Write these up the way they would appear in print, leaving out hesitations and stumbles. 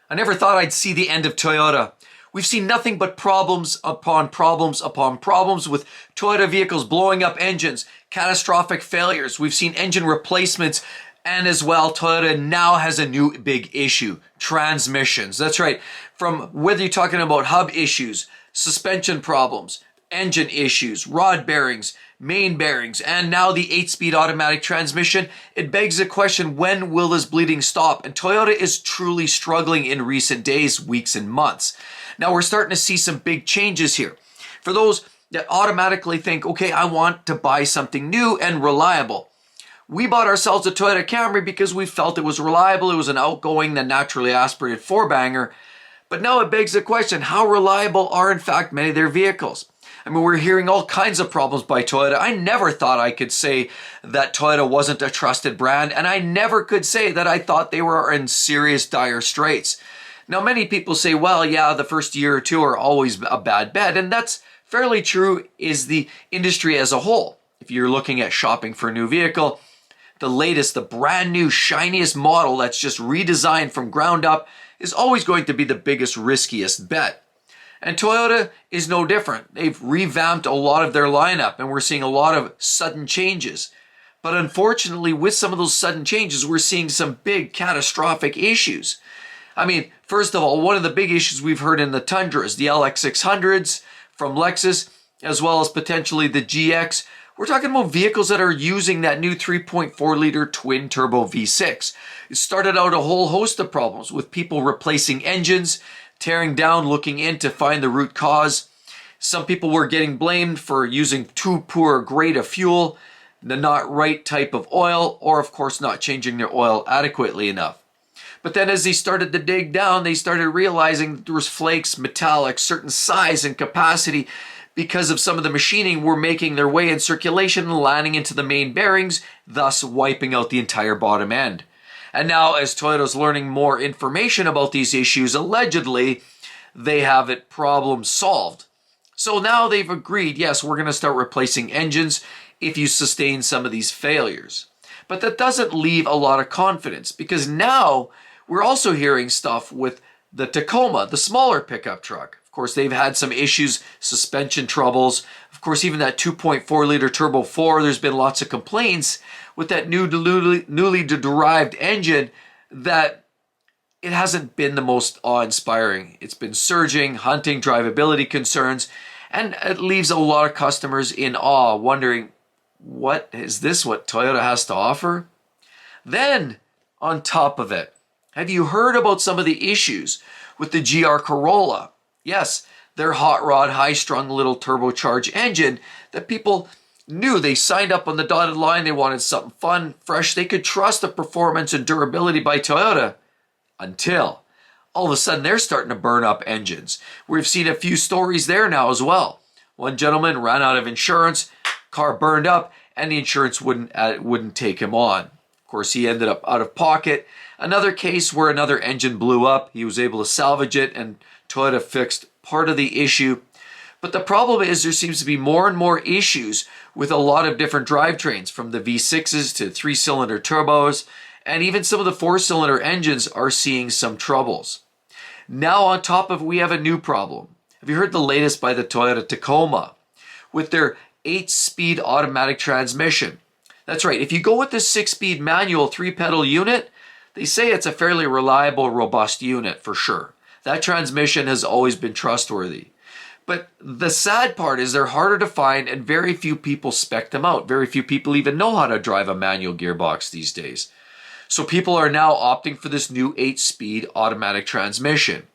I never thought I'd see the end of Toyota. We've seen nothing but problems upon problems upon problems with Toyota vehicles blowing up engines, catastrophic failures. We've seen engine replacements, and as well, Toyota now has a new big issue, transmissions. That's right. From whether you're talking about hub issues, suspension problems, engine issues, rod bearings, main bearings, and now the 8-speed automatic transmission, it begs the question, when will this bleeding stop? And Toyota is truly struggling in recent days, weeks, and months. Now we're starting to see some big changes here. For those that automatically think, okay, I want to buy something new and reliable. We bought ourselves a Toyota Camry because we felt it was reliable. It was an outgoing and naturally aspirated four-banger. But now it begs the question, how reliable are in fact many of their vehicles? I mean, we're hearing all kinds of problems by Toyota. I never thought I could say that Toyota wasn't a trusted brand, and I never could say that I thought they were in serious dire straits. Now, many people say, well, yeah, the first year or two are always a bad bet, and that's fairly true is the industry as a whole. If you're looking at shopping for a new vehicle, the latest, the brand new, shiniest model that's just redesigned from ground up is always going to be the biggest, riskiest bet. And Toyota is no different. They've revamped a lot of their lineup, and we're seeing a lot of sudden changes. But unfortunately, with some of those sudden changes, we're seeing some big catastrophic issues. I mean, first of all, one of the big issues we've heard in the Tundras, the LX600s from Lexus, as well as potentially the GX, we're talking about vehicles that are using that new 3.4-liter twin-turbo V6. It started out a whole host of problems with people replacing engines, tearing down, looking in to find the root cause. Some people were getting blamed for using too poor a grade of fuel, the not right type of oil, or of course not changing their oil adequately enough. But then as they started to dig down, they started realizing there was flakes, metallics, certain size and capacity because of some of the machining were making their way in circulation and landing into the main bearings, thus wiping out the entire bottom end. And now as Toyota's learning more information about these issues, allegedly, they have it problem solved. So now they've agreed, yes, we're going to start replacing engines if you sustain some of these failures. But that doesn't leave a lot of confidence because now we're also hearing stuff with the Tacoma, the smaller pickup truck. Of course, they've had some issues, suspension troubles. Of course, even that 2.4-liter Turbo 4, there's been lots of complaints with that newly derived engine that it hasn't been the most awe-inspiring. It's been surging, hunting, drivability concerns, and it leaves a lot of customers in awe, wondering, what is this what Toyota has to offer? Then, on top of it, have you heard about some of the issues with the GR Corolla? Yes, their hot rod, high-strung little turbocharged engine that people knew they signed up on the dotted line. They wanted something fun, fresh. They could trust the performance and durability by Toyota until all of a sudden they're starting to burn up engines. We've seen a few stories there now as well. One gentleman ran out of insurance, car burned up, and the insurance wouldn't take him on. Of course, he ended up out of pocket. Another case where another engine blew up. He was able to salvage it, and Toyota fixed part of the issue. But the problem is there seems to be more and more issues with a lot of different drivetrains, from the V6s to 3-cylinder turbos, and even some of the 4-cylinder engines are seeing some troubles. Now on top of it, we have a new problem. Have you heard the latest by the Toyota Tacoma with their 8-speed automatic transmission? That's right, if you go with the 6-speed manual 3-pedal unit, they say it's a fairly reliable, robust unit for sure. That transmission has always been trustworthy. But the sad part is they're harder to find and very few people spec them out. Very few people even know how to drive a manual gearbox these days. So people are now opting for this new 8-speed automatic transmission.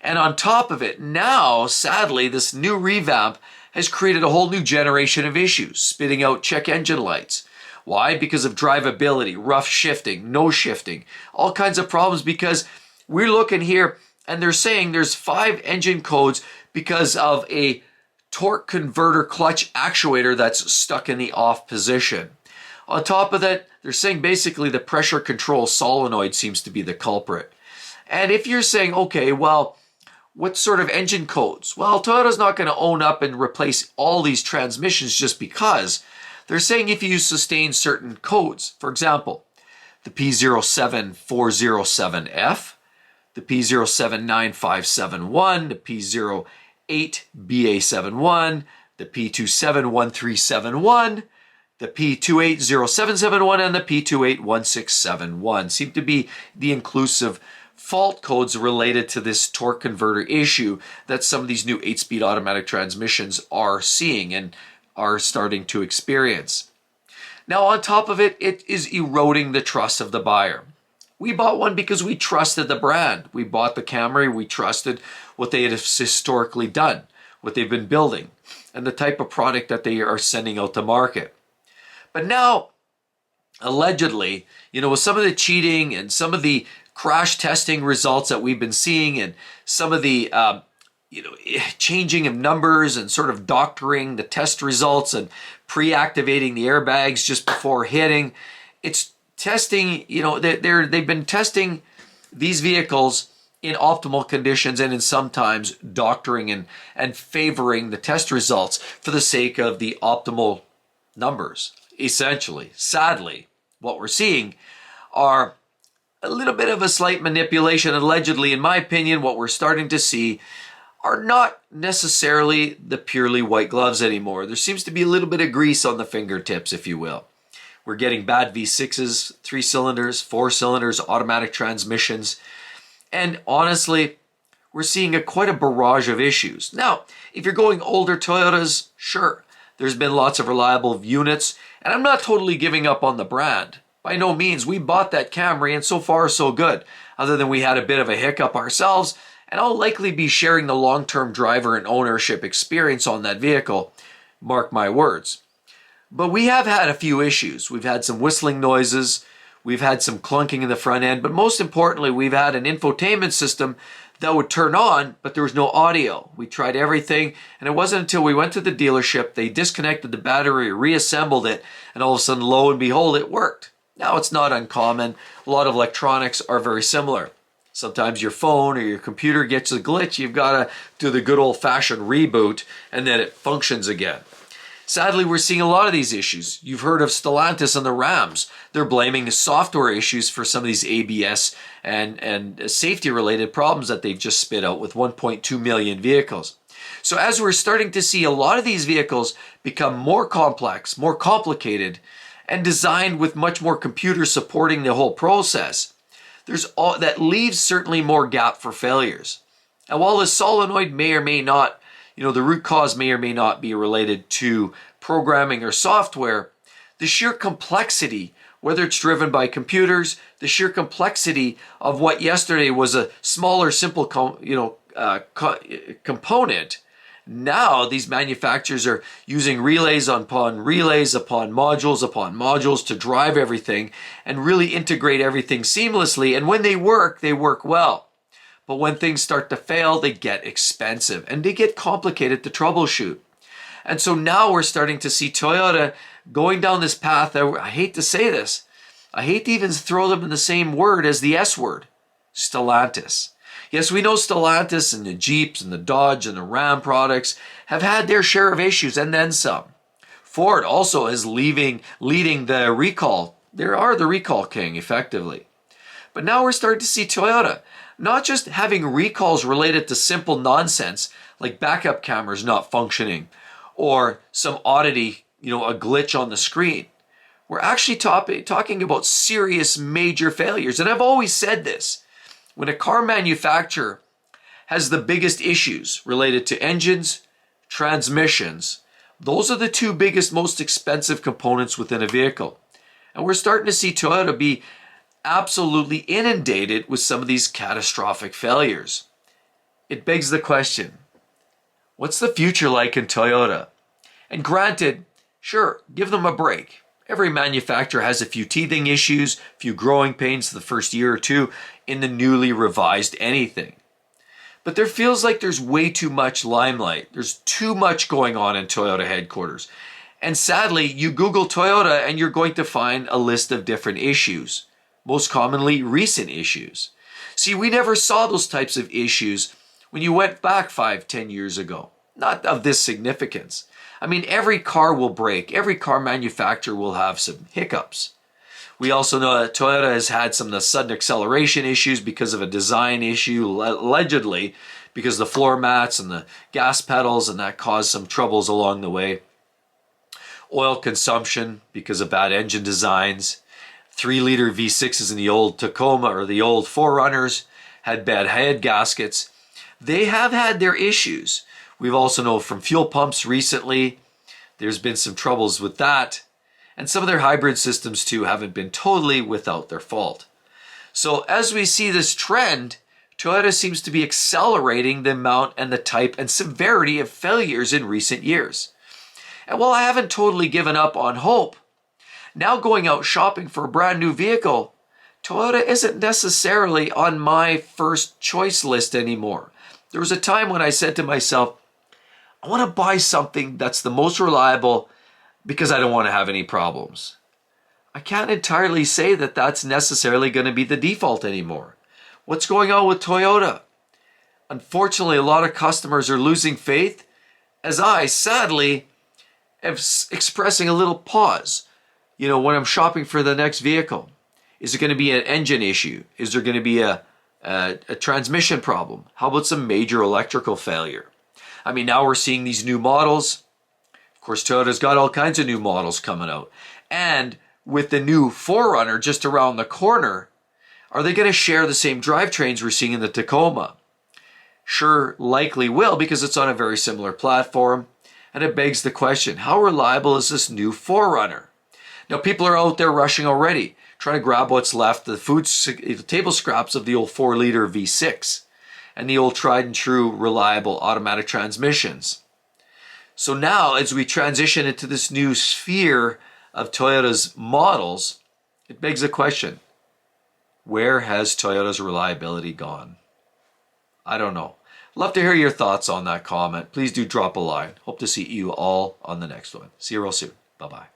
And on top of it, now, sadly, this new revamp has created a whole new generation of issues, spitting out check engine lights. Why? Because of drivability, rough shifting, no shifting, all kinds of problems because we're looking here and they're saying there's 5 engine codes because of a torque converter clutch actuator that's stuck in the off position. On top of that, they're saying basically the pressure control solenoid seems to be the culprit. And if you're saying, okay, well, what sort of engine codes? Well, Toyota's not going to own up and replace all these transmissions just because. They're saying if you sustain certain codes, for example, the P07407F, the P079571, the P08BA71, the P271371, the P280771, and the P281671 seem to be the inclusive fault codes related to this torque converter issue that some of these new 8-speed automatic transmissions are seeing and are starting to experience. Now, on top of it, it is eroding the trust of the buyer. We bought one because we trusted the brand. We bought the Camry. We trusted what they had historically done, what they've been building, and the type of product that they are sending out to market. But now, allegedly, with some of the cheating and some of the crash testing results that we've been seeing and some of the changing of numbers and sort of doctoring the test results and pre-activating the airbags just before hitting, it's testing, they've been testing these vehicles in optimal conditions and in sometimes doctoring and favoring the test results for the sake of the optimal numbers. Essentially, sadly, what we're seeing are a little bit of a slight manipulation. Allegedly, in my opinion, what we're starting to see are not necessarily the purely white gloves anymore. There seems to be a little bit of grease on the fingertips, if you will. We're getting bad V6s, 3 cylinders, 4 cylinders, automatic transmissions. And honestly, we're seeing quite a barrage of issues. Now, if you're going older Toyotas, sure, there's been lots of reliable units, and I'm not totally giving up on the brand. By no means. We bought that Camry, and so far so good, other than we had a bit of a hiccup ourselves, and I'll likely be sharing the long-term driver and ownership experience on that vehicle, mark my words. But we have had a few issues. We've had some whistling noises, we've had some clunking in the front end, but most importantly, we've had an infotainment system that would turn on, but there was no audio. We tried everything, and it wasn't until we went to the dealership, they disconnected the battery, reassembled it, and all of a sudden, lo and behold, it worked. Now, it's not uncommon. A lot of electronics are very similar. Sometimes your phone or your computer gets a glitch. You've got to do the good old-fashioned reboot, and then it functions again. Sadly, we're seeing a lot of these issues. You've heard of Stellantis and the Rams. They're blaming the software issues for some of these ABS and safety-related problems that they've just spit out with 1.2 million vehicles. So as we're starting to see a lot of these vehicles become more complex, more complicated, and designed with much more computers supporting the whole process, that leaves certainly more gap for failures. And while the solenoid may or may not, the root cause may or may not be related to programming or software, the sheer complexity, whether it's driven by computers, the sheer complexity of what yesterday was a smaller, simple component, now these manufacturers are using relays upon modules to drive everything and really integrate everything seamlessly. And when they work well. But when things start to fail, they get expensive and they get complicated to troubleshoot. And so now we're starting to see Toyota going down this path that, I hate to say this, I hate to even throw them in the same word as the S word, Stellantis. Yes, we know Stellantis and the Jeeps and the Dodge and the Ram products have had their share of issues and then some. Ford also is leading the recall. They are the recall king, effectively. But now we're starting to see Toyota not just having recalls related to simple nonsense like backup cameras not functioning or some oddity, a glitch on the screen. We're actually talking about serious major failures. And I've always said this. When a car manufacturer has the biggest issues related to engines, transmissions, those are the two biggest, most expensive components within a vehicle. And we're starting to see Toyota be absolutely inundated with some of these catastrophic failures. It begs the question, what's the future like in Toyota? And granted, sure, give them a break. Every manufacturer has a few teething issues, a few growing pains the first year or two in the newly revised anything. But there feels like there's way too much limelight. There's too much going on in Toyota headquarters. And sadly, you Google Toyota and you're going to find a list of different issues. Most commonly, recent issues. See, we never saw those types of issues when you went back 5-10 years ago. Not of this significance. I mean, every car will break. Every car manufacturer will have some hiccups. We also know that Toyota has had some of the sudden acceleration issues because of a design issue, allegedly, because the floor mats and the gas pedals, and that caused some troubles along the way. Oil consumption because of bad engine designs. 3-liter V6s in the old Tacoma or the old 4Runners had bad head gaskets. They have had their issues. We've also know from fuel pumps recently, there's been some troubles with that. And some of their hybrid systems too haven't been totally without their fault. So as we see this trend, Toyota seems to be accelerating the amount and the type and severity of failures in recent years. And while I haven't totally given up on hope, now going out shopping for a brand new vehicle, Toyota isn't necessarily on my first choice list anymore. There was a time when I said to myself, I want to buy something that's the most reliable because I don't want to have any problems. I can't entirely say that that's necessarily going to be the default anymore. What's going on with Toyota? Unfortunately, a lot of customers are losing faith, as I, sadly, am expressing a little pause. You know, when I'm shopping for the next vehicle, is it going to be an engine issue? Is there going to be a transmission problem? How about some major electrical failure? I mean, now we're seeing these new models. Of course, Toyota's got all kinds of new models coming out. And with the new 4Runner just around the corner, are they going to share the same drivetrains we're seeing in the Tacoma? Sure, likely will, because it's on a very similar platform. And it begs the question, how reliable is this new 4Runner? Now, people are out there rushing already, trying to grab what's left, the table scraps of the old 4-liter V6 and the old tried and true reliable automatic transmissions. So now, as we transition into this new sphere of Toyota's models, it begs the question, where has Toyota's reliability gone? I don't know. Love to hear your thoughts on that comment. Please do drop a line. Hope to see you all on the next one. See you real soon. Bye-bye.